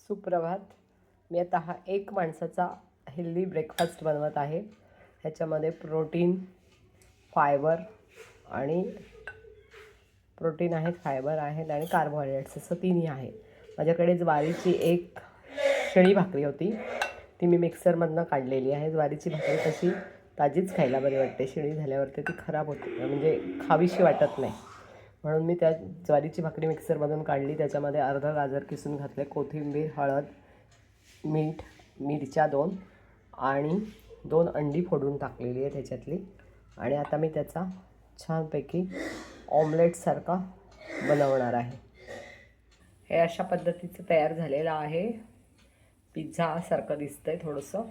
सुप्रभात. मी आता हा एक माणसाचा हेल्दी ब्रेकफास्ट बनवत आहे. ह्याच्यामध्ये प्रोटीन आहेत, फायबर आहेत आणि कार्बोहायड्रेट्स असं तिन्ही आहे. माझ्याकडे ज्वारीची एक शिळी भाकरी होती, ती मी मिक्सरमधनं काढलेली आहे. ज्वारीची भाकरी तशी ताजीच खायला बरी वाटते, शिळी झाल्यावरती ती खराब होते, म्हणजे खावीशी वाटत नाही. म्हणून मी त्या ज्वारीची भाकरी मिक्सरमधून काढली. त्याच्यामध्ये अर्धं गाजर किसून घातले, कोथिंबीर, हळद, मीठ, मिरच्या 2 आणि 2 अंडी फोडून टाकलेली आहे त्याच्यातली. आणि आता मी त्याचा छानपैकी ऑमलेटसारखा बनवणार आहे. हे अशा पद्धतीचं तयार झालेलं आहे. पिझ्झासारखं दिसतंय थोडंसं.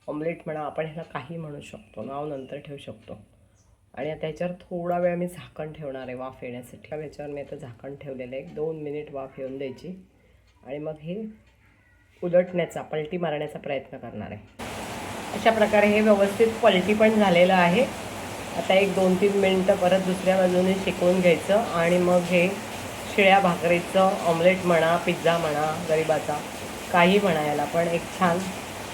ऑमलेट म्हणा, आपण ह्याला काही म्हणू शकतो, नाव नंतर ठेवू शकतो. आणि आता ह्याच्यावर थोडा वेळ मी झाकण ठेवणार आहे वाफ येण्यासाठी. ह्याच्यावर मी आता झाकण ठेवलेलं आहे. 2 मिनिट वाफ येऊन द्यायची आणि मग हे उलटण्याचा, पलटी मारण्याचा प्रयत्न करणार आहे. अशा प्रकारे हे व्यवस्थित पलटी पण झालेलं आहे. आता 1-2-3 मिनटं परत दुसऱ्या बाजूने शेकवून घ्यायचं आणि मग हे शिळ्या भाकरीचं ऑमलेट म्हणा, पिझ्झा म्हणा, गरिबाचा काही म्हणा, याला पण एक छान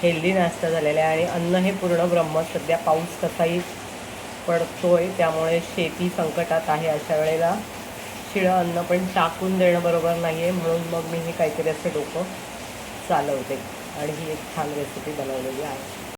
हेल्दी नाश्ता झालेला आहे. आणि अन्न हे पूर्ण ब्रह्म. सध्या पाऊस कसाही पडतोय, त्यामुळे शेती संकटात आहे. अशा वेळेला शिळं अन्न पण टाकून देणं बरोबर नाही आहे. म्हणून मग मी हे काहीतरी असं डोकं चालवते आणि ही एक छान रेसिपी बनवलेली आहे.